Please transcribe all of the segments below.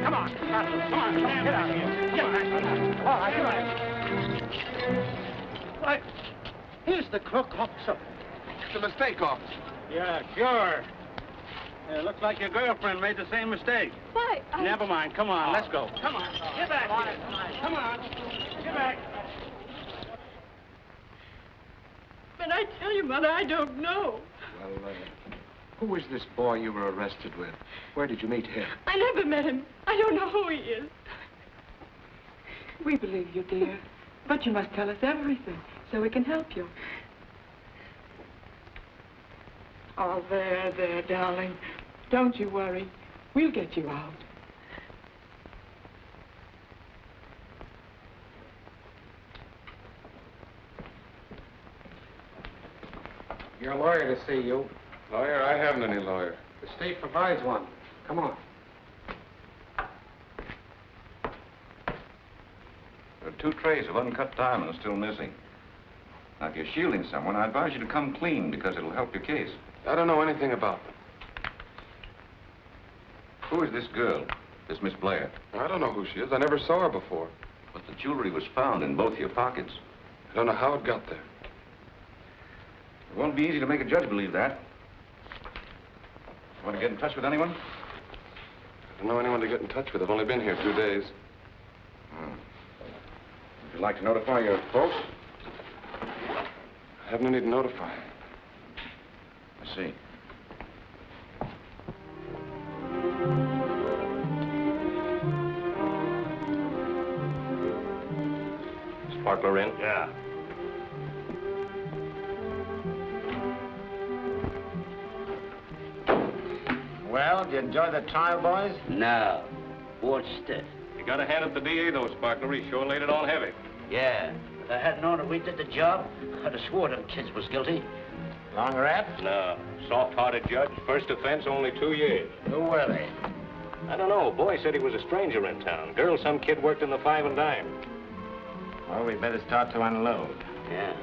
Come on, come on, get out of here. Get back. All right, come on. Why, here's the crook, officer. It's a mistake, officer. Yeah, sure. Looks like your girlfriend made the same mistake. Why? Never mind. Come on, let's go. Come on. Get back. Come on. Get back. But I tell you, Mother, I don't know. Well, who was this boy you were arrested with? Where did you meet him? I never met him. I don't know who he is. We believe you, dear. But you must tell us everything so we can help you. Oh, there, darling. Don't you worry. We'll get you out. Your lawyer to see you. Lawyer? I haven't any lawyer. The state provides one. Come on. There are 2 trays of uncut diamonds still missing. Now, if you're shielding someone, I advise you to come clean because it'll help your case. I don't know anything about them. Who is this girl, this Miss Blair? I don't know who she is. I never saw her before. But the jewelry was found in both your pockets. I don't know how it got there. It won't be easy to make a judge believe that. You want to get in touch with anyone? I don't know anyone to get in touch with. I've only been here 2 days. Would you like to notify your folks? I haven't any to notify. I see. Sparkler in? Yeah. Well, did you enjoy the trial, boys? No. Bored stiff. You got a hand at the DA, though, Sparkler. He sure laid it on heavy. Yeah. If I had known that we did the job, I'd have swore them kids was guilty. Long rap? No. Soft-hearted judge. First offense, only 2 years. Who were they? I don't know. Boy said he was a stranger in town. Girl, some kid worked in the 5 and dime. Well, we better start to unload. Yeah.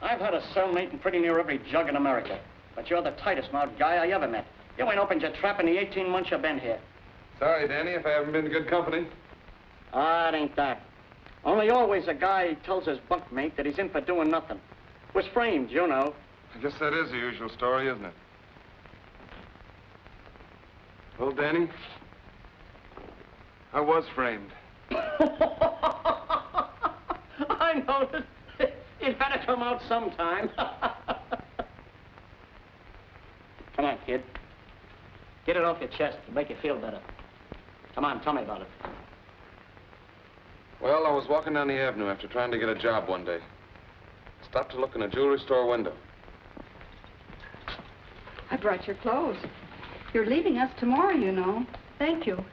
I've had a cellmate in pretty near every jug in America. But you're the tightest-mouthed guy I ever met. You ain't opened your trap in the 18 months you've been here. Sorry, Danny, if I haven't been good company. Ah, it ain't that. Only always a guy tells his bunkmate that he's in for doing nothing. Was framed, you know. I guess that is the usual story, isn't it? Well, Danny, I was framed. I noticed. It had to come out sometime. Come on, kid. Get it off your chest. It'll make you feel better. Come on, tell me about it. Well, I was walking down the avenue after trying to get a job one day. Stopped to look in a jewelry store window. I brought your clothes. You're leaving us tomorrow, you know. Thank you.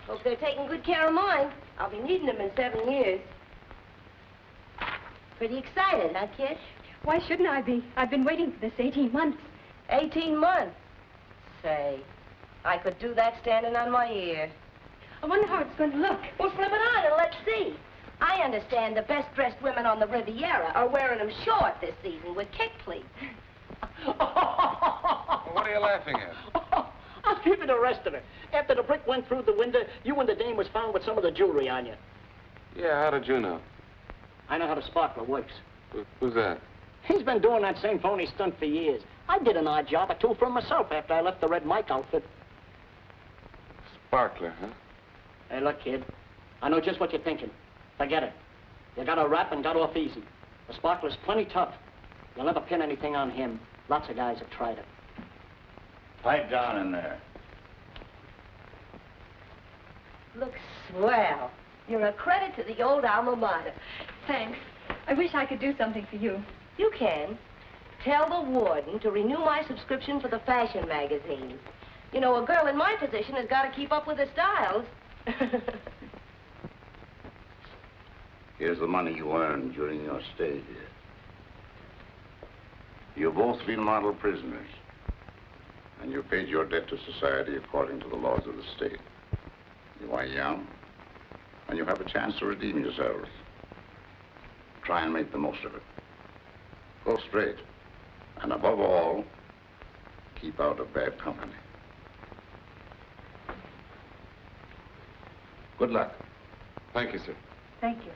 Hope they're taking good care of mine. I'll be needing them in 7 years. Pretty excited, huh, kid? Why shouldn't I be? I've been waiting for this 18 months. 18 months? Say, I could do that standing on my ear. I wonder how it's going to look. Well, slip it on and let's see. I understand the best-dressed women on the Riviera are wearing them short this season with kick pleats. Well, what are you laughing at? I'll keep it arrested her. After the brick went through the window, you and the dame was found with some of the jewelry on you. Yeah, how did you know? I know how the sparkler works. Who's that? He's been doing that same phony stunt for years. I did an odd job or two for him myself after I left the Red Mike outfit. Sparkler, huh? Hey, look, kid. I know just what you're thinking. Forget it. You got a rap and got off easy. The sparkler's plenty tough. You'll never pin anything on him. Lots of guys have tried it. Pipe down in there. Looks swell. You're a credit to the old alma mater. Thanks. I wish I could do something for you. You can. Tell the warden to renew my subscription for the fashion magazine. You know, a girl in my position has got to keep up with the styles. Here's the money you earned during your stay here. You've both been model prisoners, and you paid your debt to society according to the laws of the state. You are young, and you have a chance to redeem yourselves. Try and make the most of it. Go straight, and above all, keep out of bad company. Good luck. Thank you, sir. Thank you.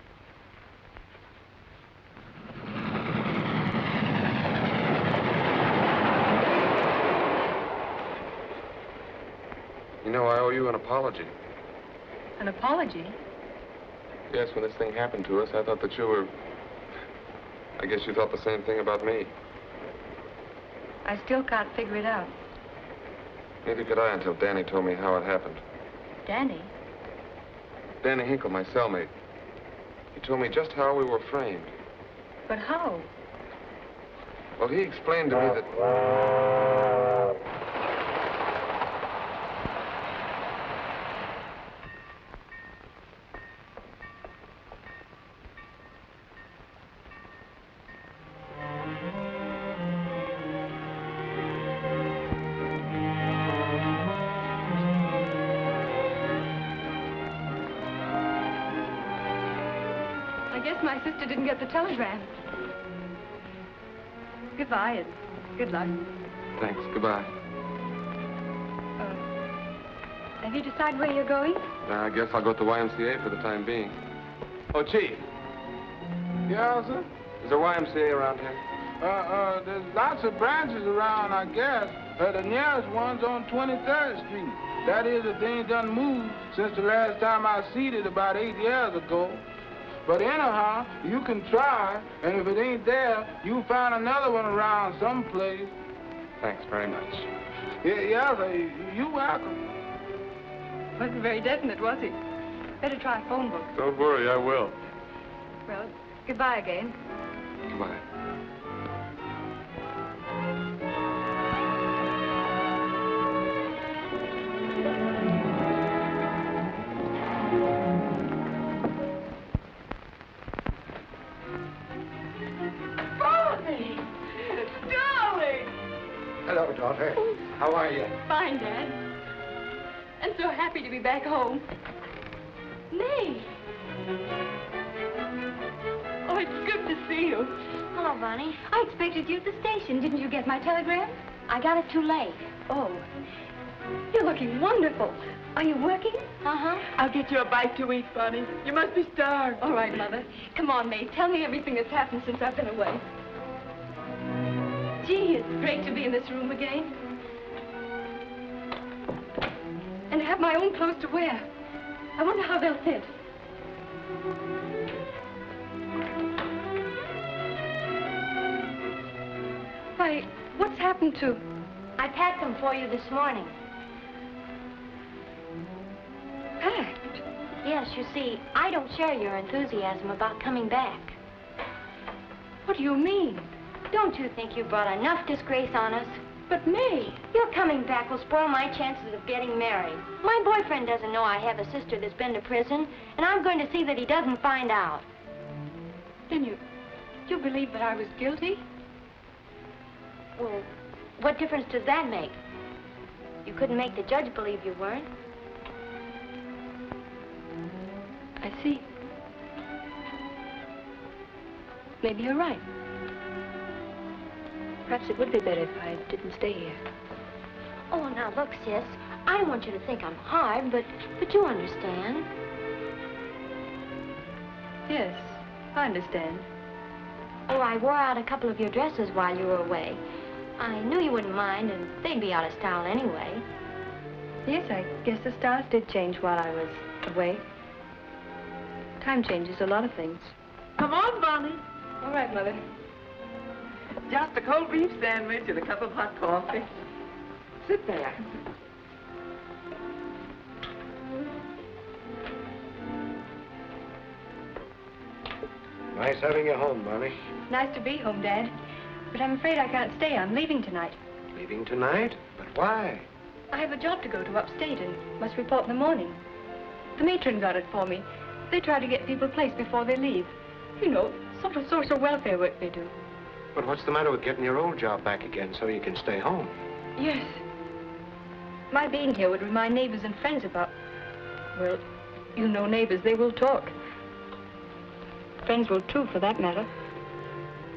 You know, I owe you an apology. An apology? Yes, when this thing happened to us, I thought that you were... I guess you thought the same thing about me. I still can't figure it out. Neither could I until Danny told me how it happened. Danny? Danny Hinkle, my cellmate. He told me just how we were framed. But how? Well, he explained to me that... My sister didn't get the telegram. Goodbye and good luck. Thanks. Goodbye. Have you decided where you're going? I guess I'll go to the YMCA for the time being. Oh, Chief. Yeah, sir? Is there YMCA around here? There's lots of branches around, I guess. The nearest one's on 23rd Street. That is, if they ain't done moved since the last time I seen it about 8 years ago. But anyhow, you can try, and if it ain't there, you'll find another one around someplace. Thanks very much. Yeah, sir, you're welcome. Wasn't very definite, was he? Better try a phone book. Don't worry, I will. Well, goodbye again. Goodbye. Hello, daughter. How are you? Fine, Dad. I'm so happy to be back home. May. Oh, it's good to see you. Hello, Bonnie. I expected you at the station. Didn't you get my telegram? I got it too late. Oh. You're looking wonderful. Are you working? Uh-huh. I'll get you a bite to eat, Bonnie. You must be starved. All right, Mother. Come on, May. Tell me everything that's happened since I've been away. Gee, it's great to be in this room again. And have my own clothes to wear. I wonder how they'll fit. Why, what's happened to... I packed them for you this morning. Packed? Yes, you see, I don't share your enthusiasm about coming back. What do you mean? Don't you think you brought enough disgrace on us? But May... Your coming back will spoil my chances of getting married. My boyfriend doesn't know I have a sister that's been to prison, and I'm going to see that he doesn't find out. Then you believe that I was guilty? Well, what difference does that make? You couldn't make the judge believe you weren't. I see. Maybe you're right. Perhaps it would be better if I didn't stay here. Oh, now look, sis. I don't want you to think I'm hard, but you understand. Yes, I understand. Oh, I wore out a couple of your dresses while you were away. I knew you wouldn't mind, and they'd be out of style anyway. Yes, I guess the styles did change while I was away. Time changes a lot of things. Come on, Bonnie. All right, Mother. Just a cold beef sandwich and a cup of hot coffee. Sit there. Nice having you home, Bonnie. Nice to be home, Dad. But I'm afraid I can't stay. I'm leaving tonight. Leaving tonight? But why? I have a job to go to upstate and must report in the morning. The matron got it for me. They try to get people placed before they leave. You know, sort of social welfare work they do. But what's the matter with getting your old job back again so you can stay home? Yes. My being here would remind neighbors and friends about... Well, you know neighbors, they will talk. Friends will too, for that matter.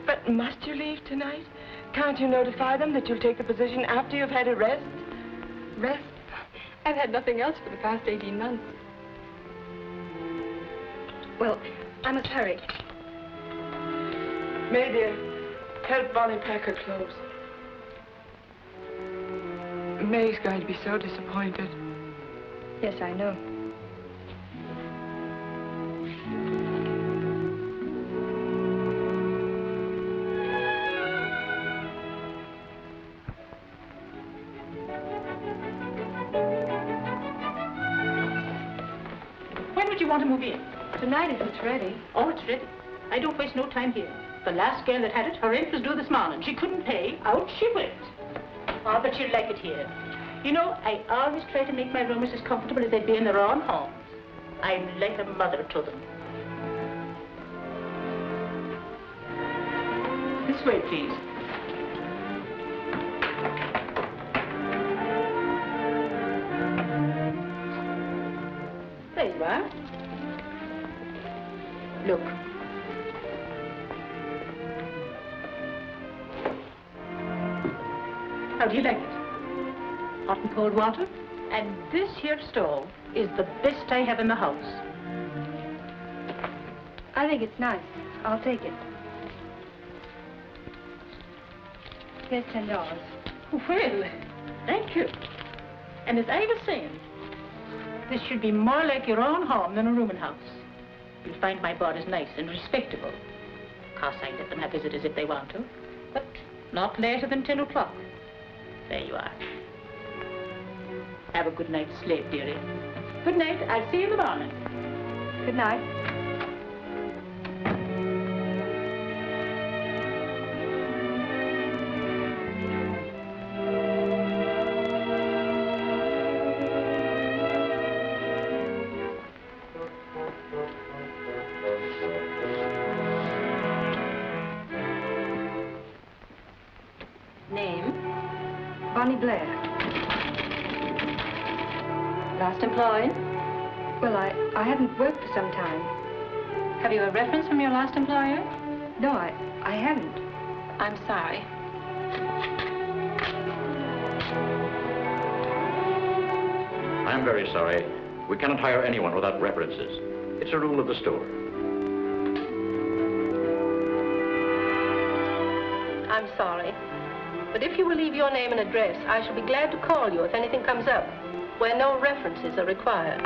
But must you leave tonight? Can't you notify them that you'll take the position after you've had a rest? Rest? I've had nothing else for the past 18 months. Well, I must hurry. May, dear, help Bonnie pack her clothes. May's going to be so disappointed. Yes, I know. When would you want to move in? Tonight, if it's ready. Oh, it's ready. I don't waste no time here. The last girl that had it, her rent was due this morning. She couldn't pay. Out she went. Oh, but you'll like it here. You know, I always try to make my roomers as comfortable as they'd be in their own homes. I'm like a mother to them. This way, please. There you are. Look. How do you like it? Hot and cold water? And this here stove is the best I have in the house. I think it's nice. I'll take it. Here's $10. Well, thank you. And as I was saying, this should be more like your own home than a rooming house. You'll find my boarders nice and respectable. Of course, I let them have visitors if they want to, but not later than 10 o'clock. There you are. Have a good night's sleep, dearie. Good night. I'll see you in the morning. Good night. Name? Blair. Last employed? Well, I haven't worked for some time. Have you a reference from your last employer? No, I haven't. I'm sorry. I'm very sorry. We cannot hire anyone without references. It's a rule of the store. I'm sorry. But if you will leave your name and address, I shall be glad to call you if anything comes up where no references are required.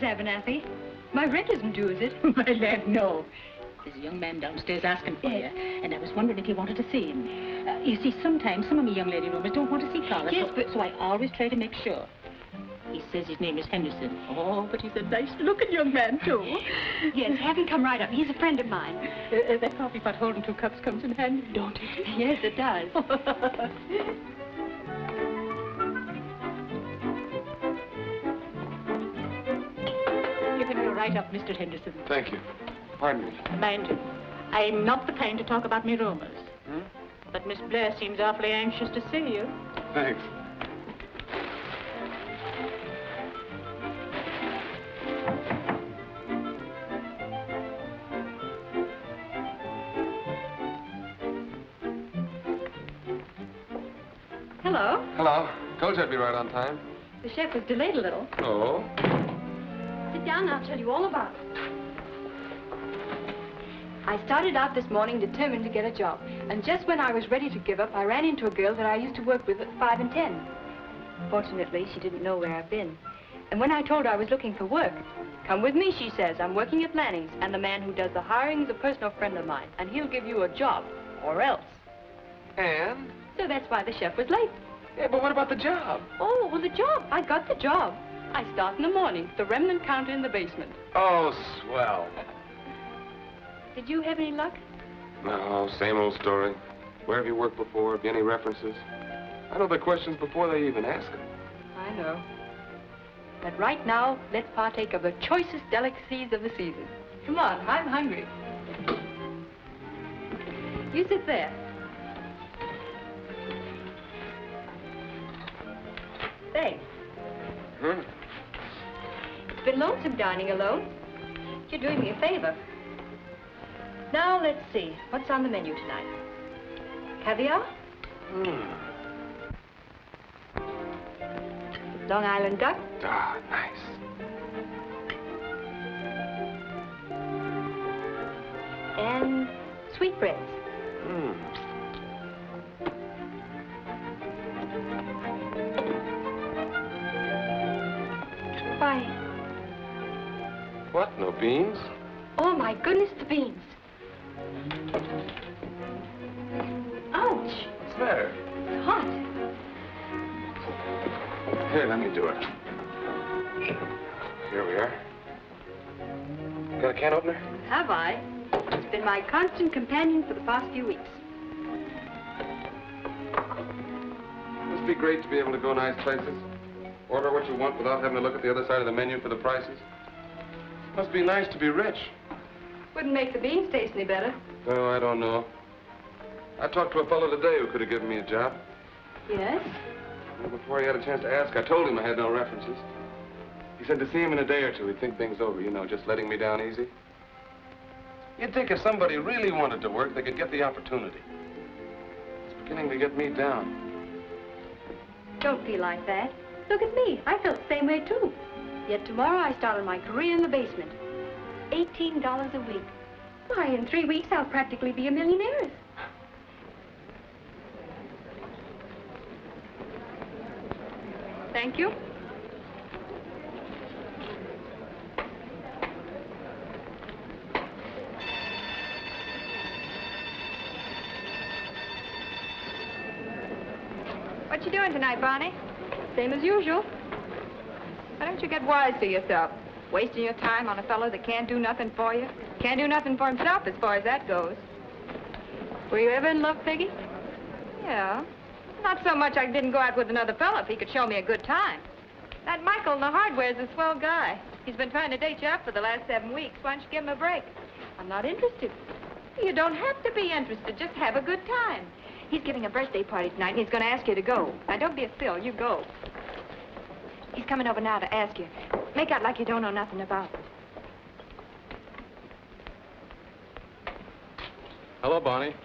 Abernathy. My rent isn't due, is it? My lad, no. There's a young man downstairs asking for you, and I was wondering if you wanted to see him. You see, sometimes some of me young lady roomers don't want to see callers. Yes, so I always try to make sure. He says his name is Henderson. Oh, but he's a nice-looking young man, too. Yes, have him come right up. He's a friend of mine. That coffee pot holding 2 cups comes in handy, don't it? Yes, it does. You can go right up, Mr. Henderson. Thank you. Pardon me. Mander, I'm not the kind to talk about me rumors. But Miss Blair seems awfully anxious to see you. Thanks. Hello. Hello. Told you I'd be right on time. The chef was delayed a little. Oh? Sit down and I'll tell you all about it. I started out this morning determined to get a job. And just when I was ready to give up, I ran into a girl that I used to work with at 5 and 10. Fortunately, she didn't know where I've been. And when I told her I was looking for work, come with me, she says. I'm working at Lanning's, and the man who does the hiring is a personal friend of mine, and he'll give you a job, or else. And? So that's why the chef was late. Yeah, but what about the job? Oh, well, the job. I got the job. I start in the morning, the remnant counter in the basement. Oh, swell. Did you have any luck? No, same old story. Where have you worked before? Have you any references? I know the questions before they even ask them. I know. But right now, let's partake of the choicest delicacies of the season. Come on, I'm hungry. You sit there. Thanks. It's been lonesome dining alone. You're doing me a favor. Now, let's see. What's on the menu tonight? Caviar? Long Island duck? Ah, nice. And sweetbreads. Why? What, no beans? Oh, my goodness, the beans. Ouch! What's the matter? It's hot. Here, let me do it. Here we are. Got a can opener? Have I? It's been my constant companion for the past few weeks. Must be great to be able to go nice places. Order what you want without having to look at the other side of the menu for the prices. Must be nice to be rich. Wouldn't make the beans taste any better. Oh, I don't know. I talked to a fellow today who could have given me a job. Yes? Well, before he had a chance to ask, I told him I had no references. He said to see him in a day or two, he'd think things over, you know, just letting me down easy. You'd think if somebody really wanted to work, they could get the opportunity. It's beginning to get me down. Don't feel like that. Look at me. I felt the same way, too. Yet tomorrow I started my career in the basement. $18 a week. Why, in 3 weeks, I'll practically be a millionaire. Thank you. What you doing tonight, Barney? Same as usual. Why don't you get wise to yourself? Wasting your time on a fellow that can't do nothing for you. Can't do nothing for himself as far as that goes. Were you ever in love, Peggy? Yeah. Not so much I didn't go out with another fellow if he could show me a good time. That Michael in the hardware's a swell guy. He's been trying to date you up for the last 7 weeks. Why don't you give him a break? I'm not interested. You don't have to be interested. Just have a good time. He's giving a birthday party tonight, and he's going to ask you to go. Now, don't be a still. You go. He's coming over now to ask you. Make out like you don't know nothing about it. Hello, Bonnie.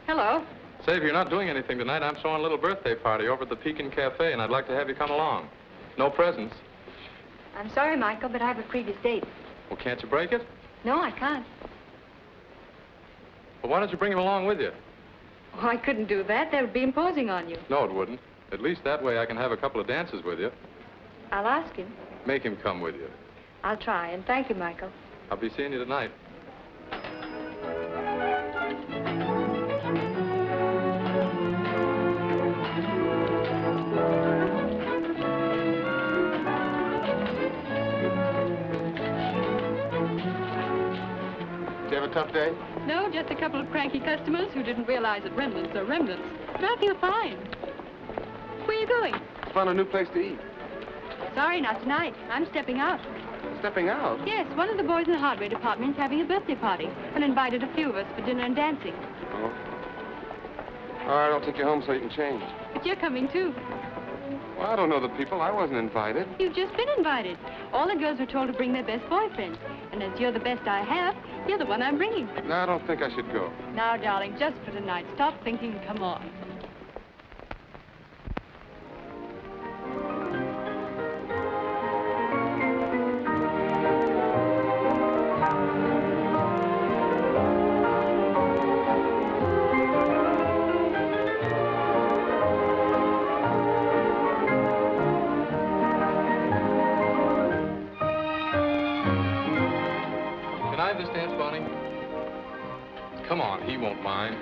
Hello. Say, if you're not doing anything tonight, I'm throwing a little birthday party over at the Pekin Cafe, and I'd like to have you come along. No presents. I'm sorry, Michael, but I have a previous date. Well, can't you break it? No, I can't. Well, why don't you bring him along with you? Oh, I couldn't do that. That would be imposing on you. No, it wouldn't. At least that way I can have a couple of dances with you. I'll ask him. Make him come with you. I'll try, and thank you, Michael. I'll be seeing you tonight. tough day? No, just a couple of cranky customers who didn't realize that remnants are remnants. But I feel fine. Where are you going? Found a new place to eat. Sorry, not tonight. I'm stepping out. Stepping out? Yes, one of the boys in the hardware department is having a birthday party and invited a few of us for dinner and dancing. Oh. All right, I'll take you home so you can change. But you're coming, too. Well, I don't know the people. I wasn't invited. You've just been invited. All the girls were told to bring their best boyfriends. And as you're the best I have, you're the one I'm bringing. No, I don't think I should go. Now, darling, just for tonight, stop thinking and come on. Come on, he won't mind.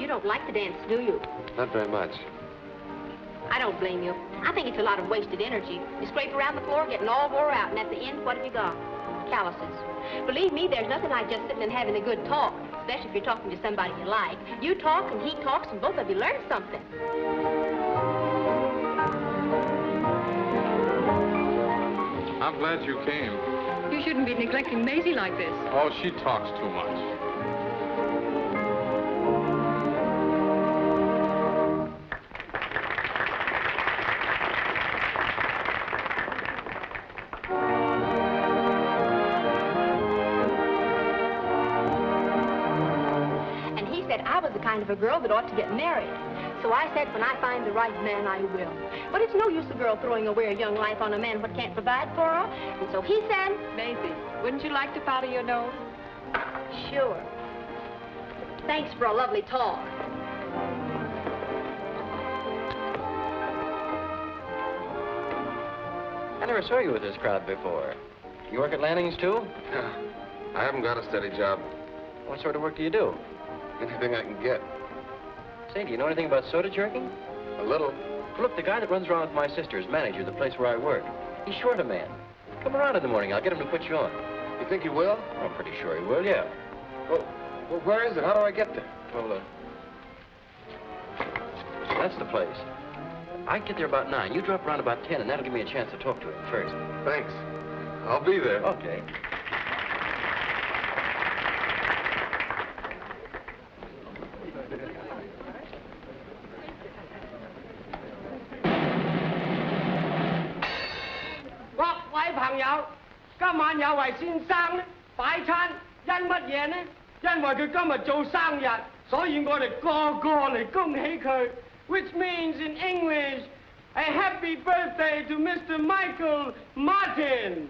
You don't like to dance, do you? Not very much. I don't blame you. I think it's a lot of wasted energy. You scrape around the floor, getting all wore out, and at the end, what have you got? Calluses. Believe me, there's nothing like just sitting and having a good talk, especially if you're talking to somebody you like. You talk and he talks, and both of you learn something. I'm glad you came. You shouldn't be neglecting Maisie like this. Oh, she talks too much. Kind of a girl that ought to get married. So I said, when I find the right man, I will. But it's no use a girl throwing away her young life on a man what can't provide for her. And so he said... Maisie, wouldn't you like to powder your nose? Sure. Thanks for a lovely talk. I never saw you with this crowd before. You work at Lanning's, too? Yeah. I haven't got a steady job. What sort of work do you do? Anything I can get. Say, do you know anything about soda jerking? A little. Well, look, the guy that runs around with my sister is manager of the place where I work. He's short a man. Come around in the morning. I'll get him to put you on. You think he will? I'm pretty sure he will, yeah. Well, where is it? How do I get there? Well, that's the place. I get there about 9. You drop around about 10, and that'll give me a chance to talk to him first. Thanks. I'll be there. Okay. Which means in English, a happy birthday to Mr. Michael Martin.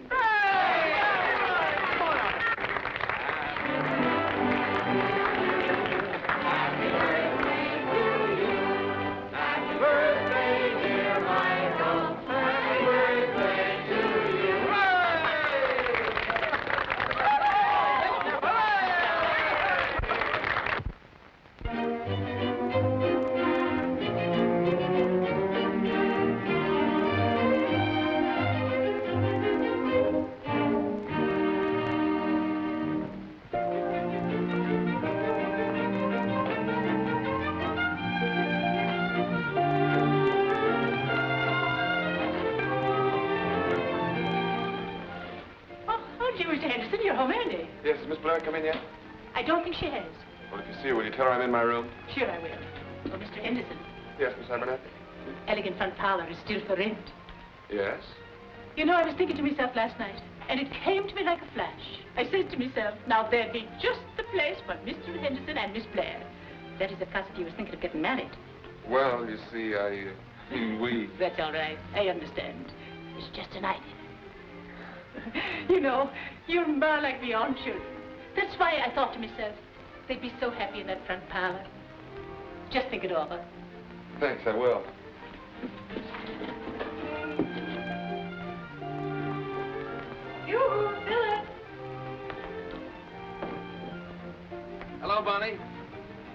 Yes, has Miss Blair come in yet? I don't think she has. Well, if you see her, will you tell her I'm in my room? Sure I will. Oh, Mr. Henderson, Yes, Miss Abernathy? elegant front parlor is still for rent. Yes? You know, I was thinking to myself last night, and it came to me like a flash. I said to myself, now there'd be just the place for Mr. Henderson and Miss Blair. That is, if Cassidy was thinking of getting married. Well, you see, we... That's all right. I understand. It's just an idea. You know, you're more like me, aren't you? That's why I thought to myself, they'd be so happy in that front parlor. Just think it over. Thanks, I will. Yoo-hoo, Philip! Hello, Bonnie.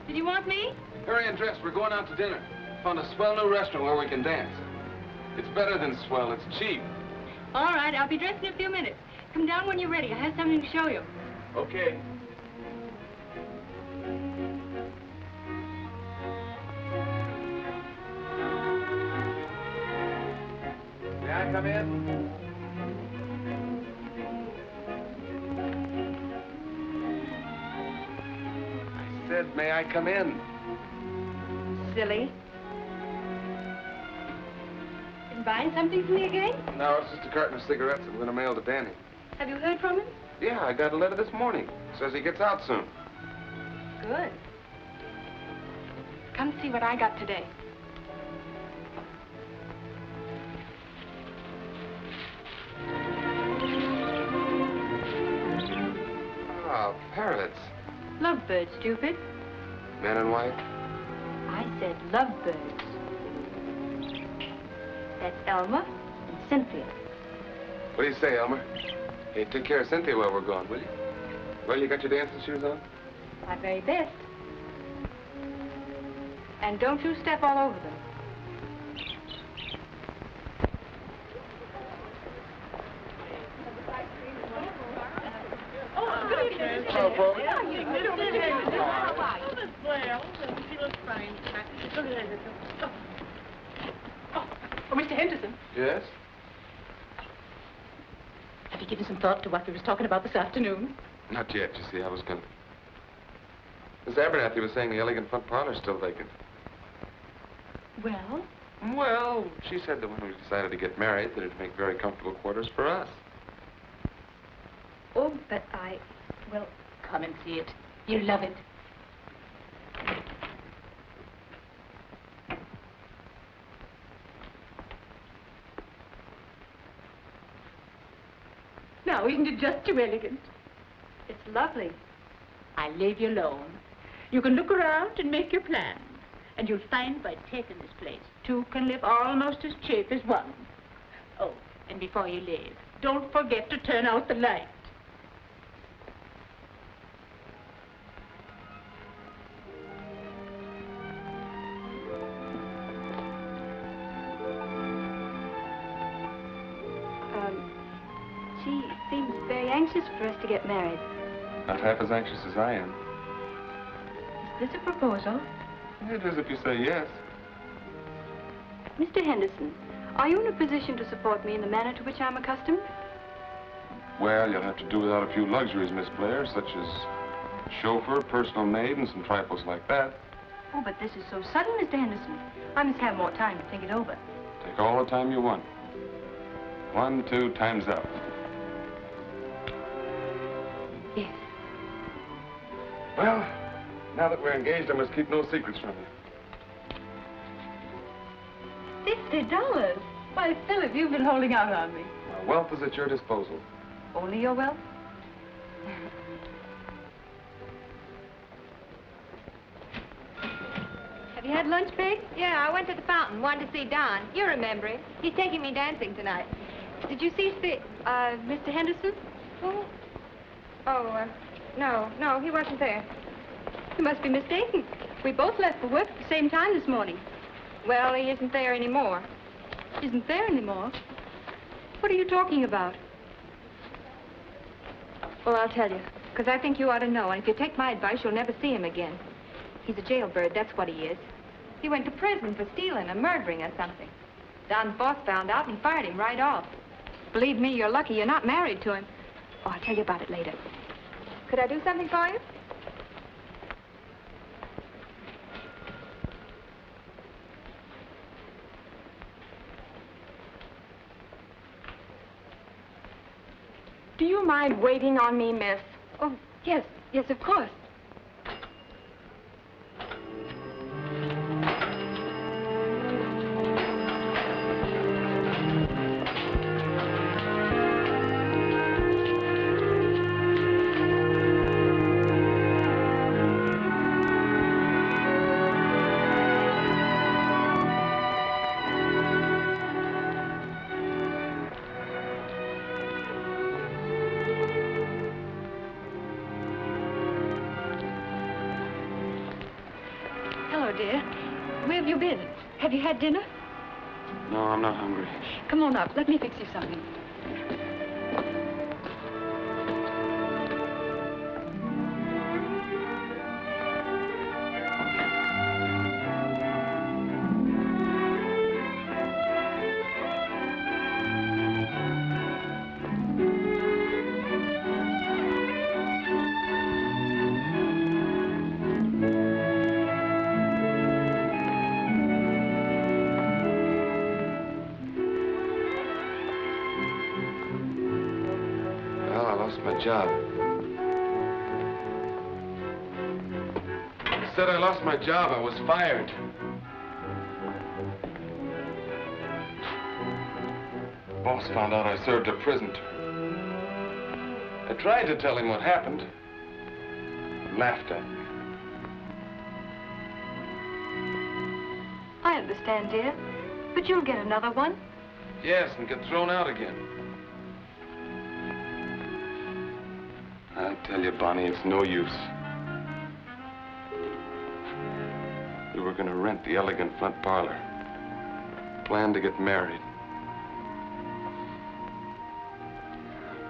Did you want me? Hurry and dress. We're going out to dinner. Found a swell new restaurant where we can dance. It's better than swell. It's cheap. All right, I'll be dressed in a few minutes. Come down when you're ready. I have something to show you. Okay. May I come in? I said, may I come in? Silly. Been buying something for me again? No, it's just a carton of cigarettes I'm going to mail to Danny. Have you heard from him? Yeah, I got a letter this morning. Says he gets out soon. Good. Come see what I got today. Oh, parrots. Lovebirds, stupid. Man and wife? I said lovebirds. That's Elmer and Cynthia. What do you say, Elmer? Hey, take care of Cynthia while we're gone, will you? Well, you got your dancing shoes on? My very best. And don't you step all over them. Hello, folks. Oh, Mr. Henderson, Yes? have you given some thought to what we was talking about this afternoon? Not yet, you see. I was gonna... Miss Abernathy was saying the elegant front parlor's still vacant. Well? Well, she said that when we decided to get married, that it'd make very comfortable quarters for us. Oh, but well, come and see it. You'll love it. Now, isn't it just too elegant? It's lovely. I'll leave you alone. You can look around and make your plans. And you'll find by taking this place, two can live almost as cheap as one. Oh, and before you leave, don't forget to turn out the light. She seems very anxious for us to get married. Not half as anxious as I am. Is this a proposal? It is if you say yes. Mr. Henderson, are you in a position to support me in the manner to which I'm accustomed? Well, you'll have to do without a few luxuries, Miss Blair, such as chauffeur, personal maid, and some trifles like that. Oh, but this is so sudden, Mr. Henderson. I must have more time to think it over. Take all the time you want. 1, 2, time's up. Yes. Well, now that we're engaged, I must keep no secrets from you. $50? Why, Philip, you've been holding out on me. My wealth is at your disposal. Only your wealth? Have you had lunch, Peg? Yeah, I went to the fountain, wanted to see Don. You remember him. He's taking me dancing tonight. Did you see Mr. Henderson? Oh. No, he wasn't there. You must be mistaken. We both left for work at the same time this morning. Well, he isn't there anymore. Isn't there anymore? What are you talking about? Well, I'll tell you, because I think you ought to know, and if you take my advice, you'll never see him again. He's a jailbird, that's what he is. He went to prison for stealing or murdering or something. Don's boss found out and fired him right off. Believe me, you're lucky you're not married to him. Oh, I'll tell you about it later. Could I do something for you? Do you mind waiting on me, miss? Oh, yes, of course. have you been? Have you had dinner? No, I'm not hungry. Come on up. Let me fix you something. Job. Said I lost my job. I was fired. Boss found out I served a prison term. I tried to tell him what happened. He laughed at me. I understand, dear. But you'll get another one. Yes, and get thrown out again. I tell you, Bonnie, it's no use. We were going to rent the elegant front parlor. Planned to get married.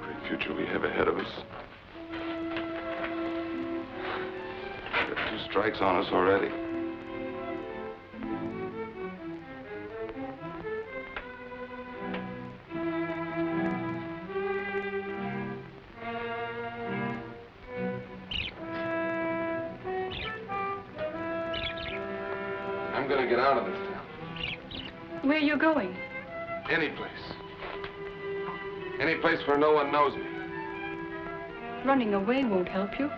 Great future we have ahead of us. Got 2 strikes on us already. I'm gonna get out of this town. Where are you going? Any place. Any place where no one knows me. Running away won't help you.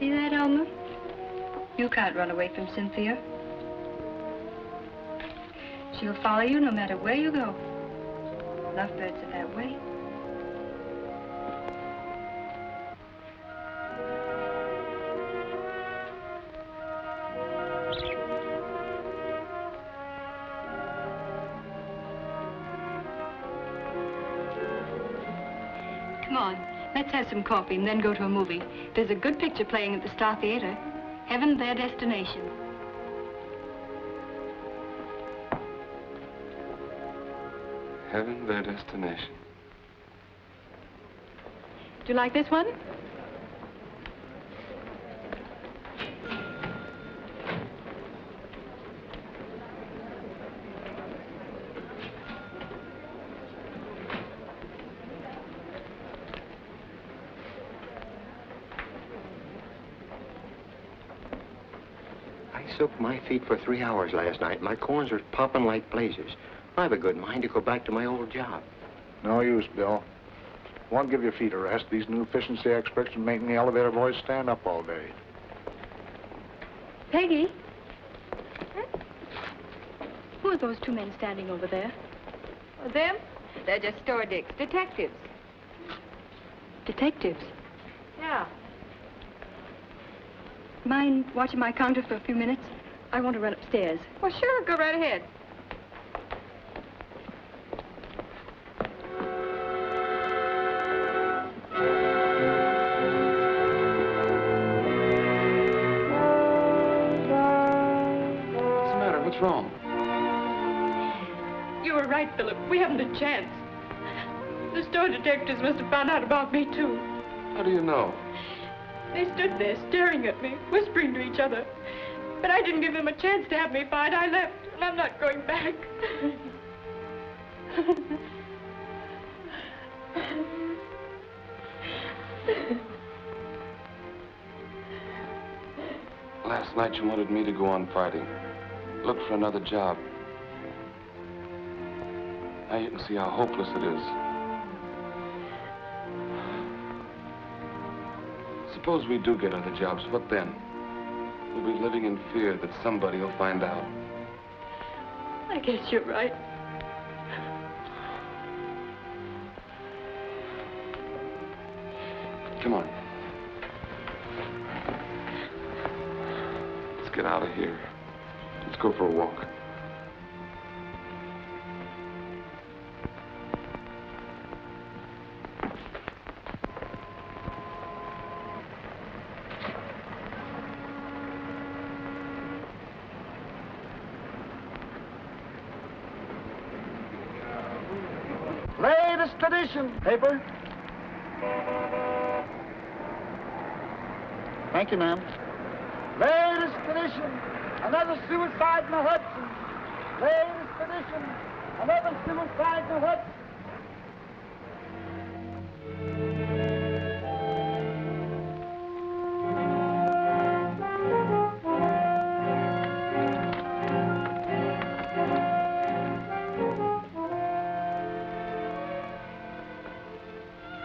See that, Elmer? You can't run away from Cynthia. She'll follow you no matter where you go. Lovebirds are that way. Come on, let's have some coffee and then go to a movie. There's a good picture playing at the Star Theater. Heaven, Their Destination. Heaven, Their Destination. Do you like this one? I soaked my feet for 3 hours last night. My corns are popping like blazes. I have a good mind to go back to my old job. No use, Bill. Won't give your feet a rest. These new efficiency experts are making the elevator boys stand up all day. Peggy? Who are those 2 men standing over there? Oh, them? They're just store dicks. Detectives. Detectives? Yeah. Mind watching my counter for a few minutes? I want to run upstairs. Well, sure. Go right ahead. What's the matter? What's wrong? You were right, Philip. We haven't a chance. The store detectives must have found out about me, too. How do you know? They stood there staring at me, whispering to each other. But I didn't give them a chance to have me find. I left, and I'm not going back. Last night you wanted me to go on fighting. Look for another job. Now you can see how hopeless it is. Suppose we do get other jobs, what then? We'll be living in fear that somebody will find out. I guess you're right. Come on. get out of here. Let's go for a walk. Latest tradition. Paper. Thank you, ma'am. Latest tradition. Another suicide in the Hudson. Latest tradition. Another suicide in the Hudson.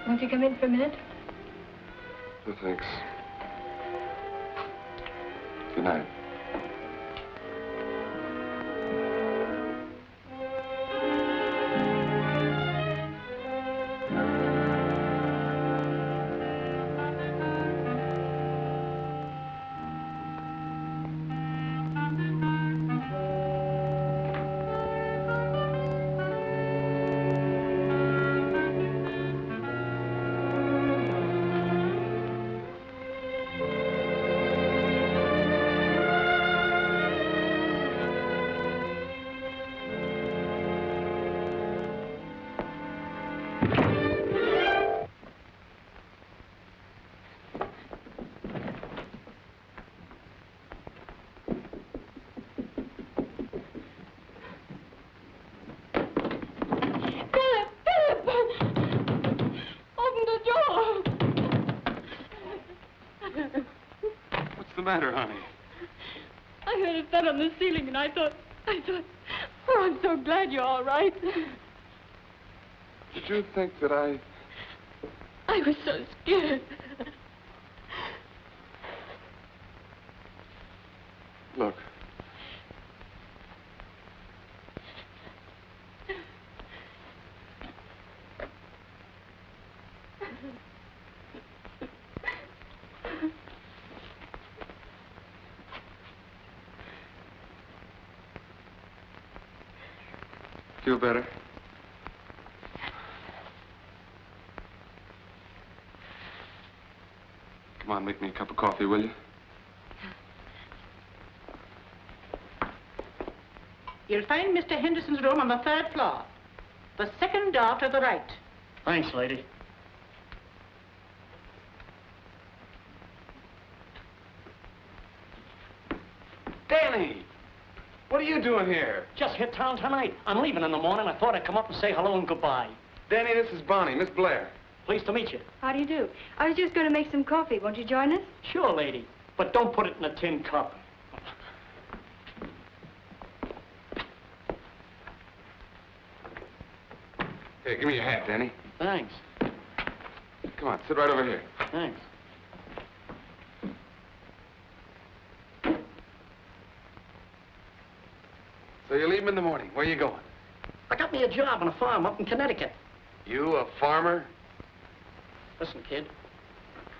Won't you come in for a minute? No, thanks. Good night. What's the matter, honey? I heard a thud on the ceiling and I thought, oh, I'm so glad you're all right. Did you think that I was so scared. Look. Feel better? Come on, make me a cup of coffee, will you? You'll find Mr. Henderson's room on the 3rd floor. The second door to the right. Thanks, lady. Danny! What are you doing here? Just hit town tonight. I'm leaving in the morning. I thought I'd come up and say hello and goodbye. Danny, this is Bonnie, Miss Blair. Pleased to meet you. How do you do? I was just going to make some coffee. Won't you join us? Sure, lady. But don't put it in a tin cup. Hey, give me your hat, Danny. Thanks. Come on, sit right over here. Thanks. So you're leaving in the morning. Where are you going? I got me a job on a farm up in Connecticut. You, a farmer? Listen, kid.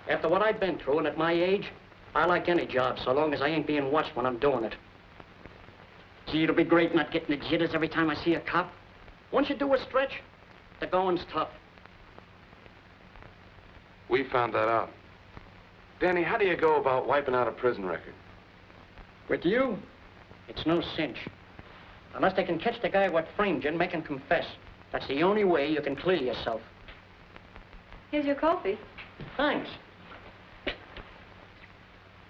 After what I've been through and at my age, I like any job so long as I ain't being watched when I'm doing it. Gee, it'll be great not getting the jitters every time I see a cop. Once you do a stretch, the going's tough. We found that out. Danny, how do you go about wiping out a prison record? With you, it's no cinch. Unless they can catch the guy what framed you and make him confess. That's the only way you can clear yourself. Here's your coffee. Thanks.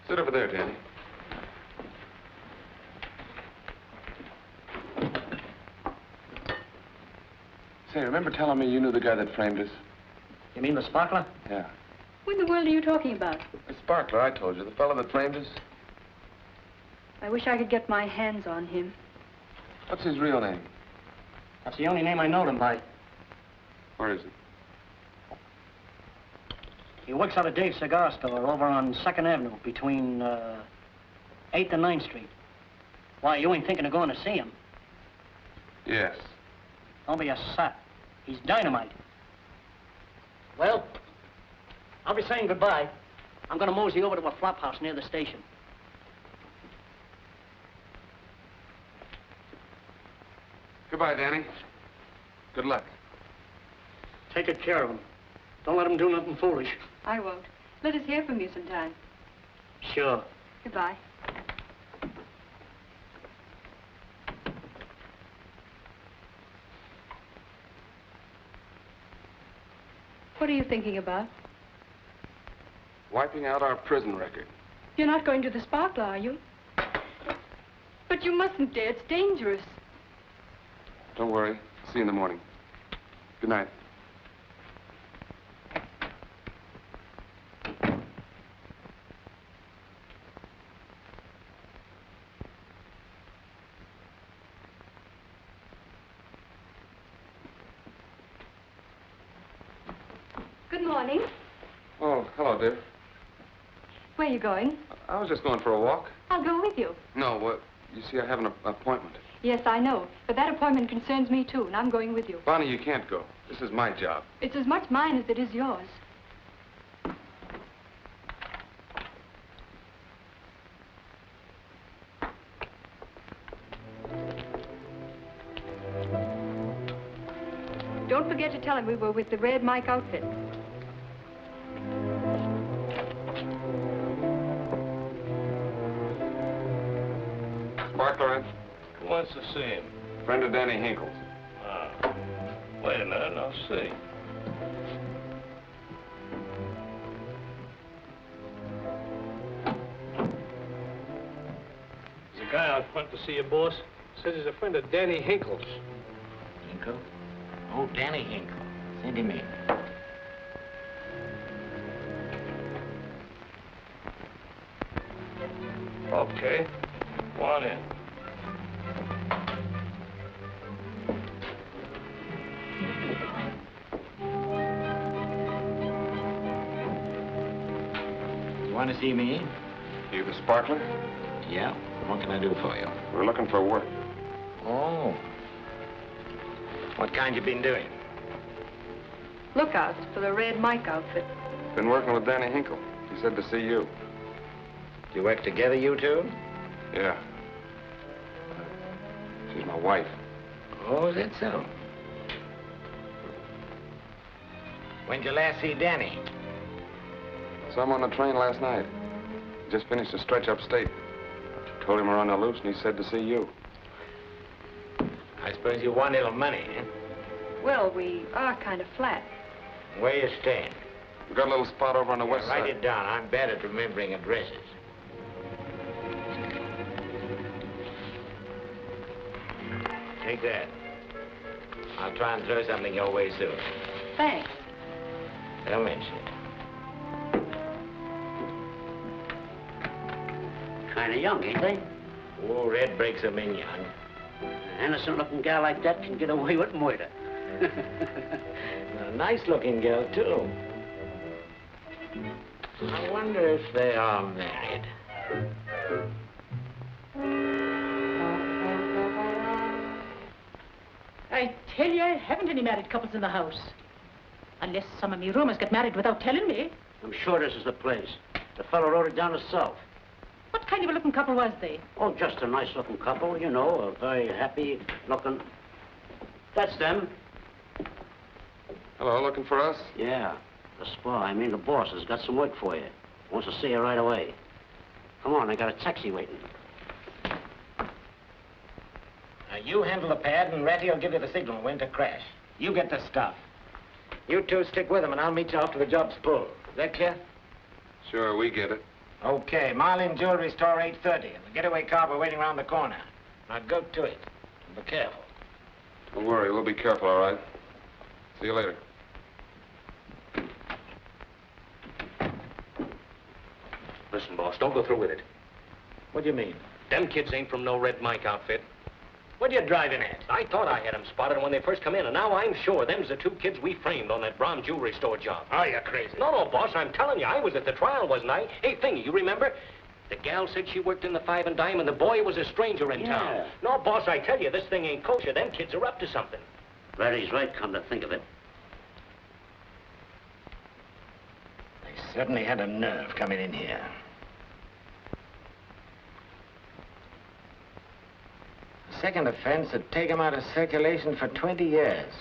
Sit over there, Danny. Say, remember telling me you knew the guy that framed us? You mean the sparkler? Yeah. What in the world are you talking about? The sparkler, I told you. The fellow that framed us. I wish I could get my hands on him. What's his real name? That's the only name I know him by. Where is he? He works out of Dave's cigar store over on 2nd Avenue between 8th and 9th Street. Why, you ain't thinking of going to see him? Yes. Don't be a sap. He's dynamite. Well, I'll be saying goodbye. I'm going to mosey over to a flop house near the station. Goodbye, Danny. Good luck. Take good care of him. Don't let him do nothing foolish. I won't. Let us hear from you sometime. Sure. Goodbye. What are you thinking about? Wiping out our prison record. You're not going to the Sparkler, are you? But you mustn't dare. It's dangerous. Don't worry. See you in the morning. Good night. Good morning. Oh, hello, dear. Where are you going? I was just going for a walk. I'll go with you. No, you see, I have an appointment. Yes, I know. But that appointment concerns me, too, and I'm going with you. Bonnie, you can't go. This is my job. It's as much mine as it is yours. Don't forget to tell him we were with the Red Mike outfit. Sparkler in? Who wants to see him? Friend of Danny Hinkle's. Ah. Wait a minute, I'll see. There's a guy out front to see your boss. Says he's a friend of Danny Hinkle's. Hinkle? Oh, Danny Hinkle. Send him in. Okay. Go on in. You want to see me? You the Sparkler? Yeah. What can I do for you? We're looking for work. Oh. What kind you been doing? Look out for the Red Mike outfit. Been working with Danny Hinkle. He said to see you. Do you work together, you two? Yeah. She's my wife. Oh, is that so? When'd you last see Danny? Saw him on the train last night. Just finished a stretch upstate. Told him we're on the loose, and he said to see you. I suppose you want a little money, eh? Well, we are kind of flat. Where you staying? We got a little spot over on the west side. Write it down. I'm bad at remembering addresses. Take that. I'll try and throw something your way soon. Thanks. Don't mention it. Kind of young, ain't they? Oh, Red breaks them in young. An innocent-looking gal like that can get away with murder. A nice-looking girl, too. I wonder if they are married. I tell you, I haven't any married couples in the house. Unless some of me roomers get married without telling me. I'm sure this is the place. The fellow wrote it down himself. What kind of a looking couple was they? Oh, just a nice-looking couple, you know, a very happy-looking... That's them. Hello, looking for us? Yeah, the the boss has got some work for you. Wants to see you right away. Come on, I got a taxi waiting. Now, you handle the pad, and Ratty will give you the signal when to crash. You get the stuff. You two stick with him, and I'll meet you after the job's pulled. Is that clear? Sure, we get it. Okay, Marlin Jewelry Store, 8:30. And the getaway car we're waiting around the corner. Now, go to it. And be careful. Don't worry, we'll be careful, all right? See you later. Listen, boss, don't go through with it. What do you mean? Them kids ain't from no Red Mike outfit. What are you driving at? I thought I had them spotted when they first come in, and now I'm sure them's the two kids we framed on that Brown jewelry store job. Oh, you're crazy. No, boss, I'm telling you, I was at the trial, wasn't I? Hey, Thingy, you remember? The gal said she worked in the Five and Dime, and the boy was a stranger in town. No, boss, I tell you, this thing ain't kosher. Them kids are up to something. Ratty's right, come to think of it. They certainly had a nerve coming in here. second offense would take him out of circulation for 20 years.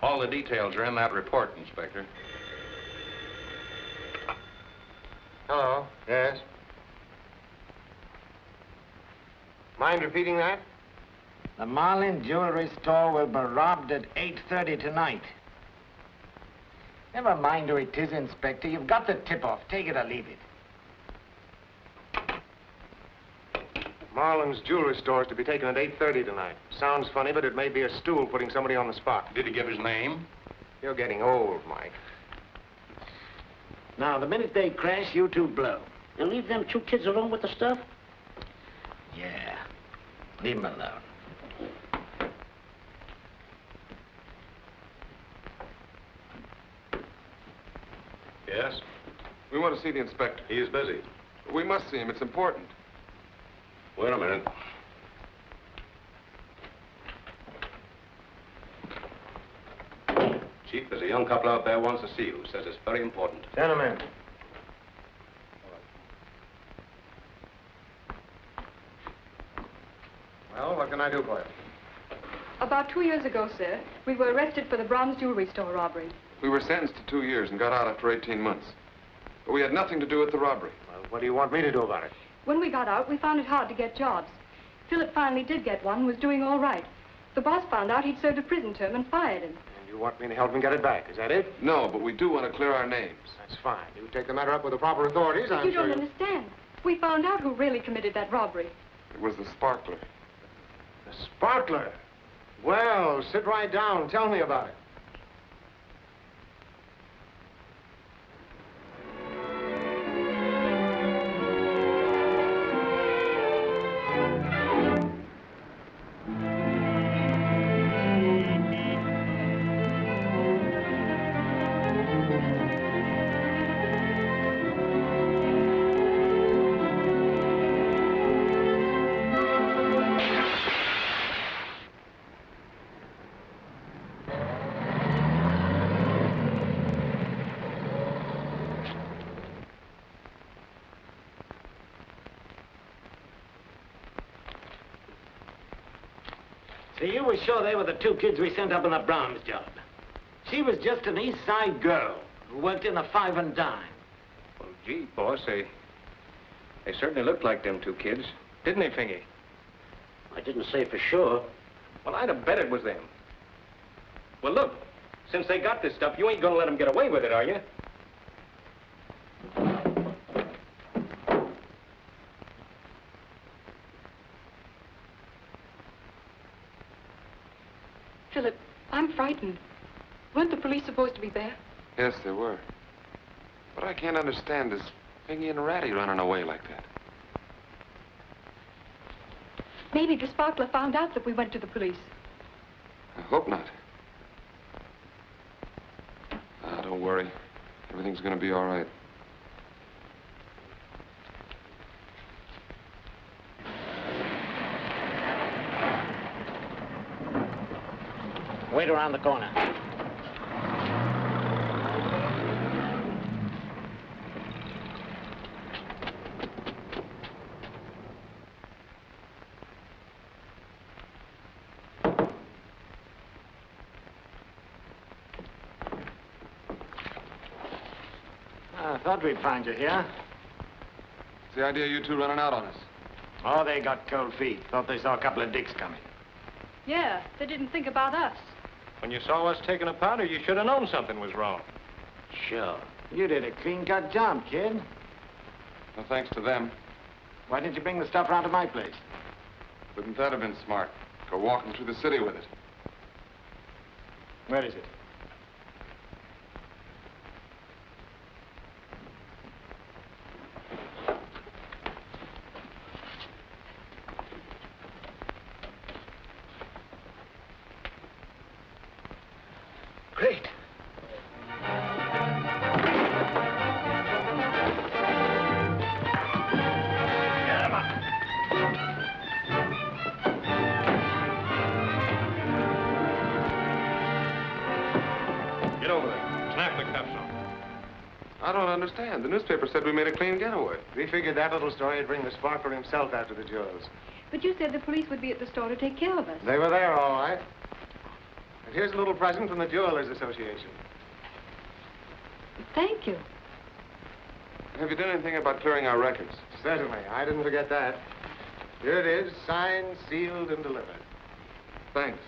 All the details are in that report, Inspector. Hello. Yes? Mind repeating that? The Marlin Jewelry Store will be robbed at 8:30 tonight. Never mind who it is, Inspector. You've got the tip-off. Take it or leave it. Marlin's Jewelry Store is to be taken at 8:30 tonight. Sounds funny, but it may be a stool putting somebody on the spot. Did he give his name? You're getting old, Mike. Now, the minute they crash, you two blow. And leave them 2 kids alone with the stuff? Yeah. Leave them alone. Yes? We want to see the inspector. He is busy. We must see him. It's important. Wait a minute. Chief, there's a young couple out there wants to see you. Says it's very important. Gentlemen. Well, what can I do for you? About 2 years ago, sir, we were arrested for the Bronze Jewelry Store robbery. We were sentenced to 2 years and got out after 18 months. But we had nothing to do with the robbery. Well, what do you want me to do about it? When we got out, we found it hard to get jobs. Philip finally did get one and was doing all right. The boss found out he'd served a prison term and fired him. And you want me to help him get it back, is that it? No, but we do want to clear our names. That's fine. You take the matter up with the proper authorities, But I'm you sure don't understand. We found out who really committed that robbery. It was the sparkler. The sparkler? Well, sit right down. Tell me about it. So you were sure they were the 2 kids we sent up on the Brahms job? She was just an East Side girl who worked in the 5 and dime. Well, gee, boss, they certainly looked like them 2 kids. Didn't they, Fingy? I didn't say for sure. Well, I'd have bet it was them. Well, look, since they got this stuff, you ain't gonna let them get away with it, are you? Philip, I'm frightened. Weren't the police supposed to be there? Yes, they were. What I can't understand is Peggy and Ratty running away like that. Maybe the sparkler found out that we went to the police. I hope not. Ah, don't worry. Everything's gonna be all right. Wait around the corner. I thought we'd find you here. It's the idea of you 2 running out on us. Oh, they got cold feet. Thought they saw a couple of dicks coming. Yeah, they didn't think about us. When you saw us taking a powder, you should have known something was wrong. Sure. You did a clean-cut job, kid. No thanks to them. Why didn't you bring the stuff round to my place? Wouldn't that have been smart? Go walking through the city with it. Where is it? Great. understand. The newspaper said we made a clean getaway. We figured that little story would bring the sparkler himself after the jewels. But you said the police would be at the store to take care of us. They were there, all right. And here's a little present from the Jewelers Association. Thank you. Have you done anything about clearing our records? Certainly. I didn't forget that. Here it is, signed, sealed, and delivered. Thanks.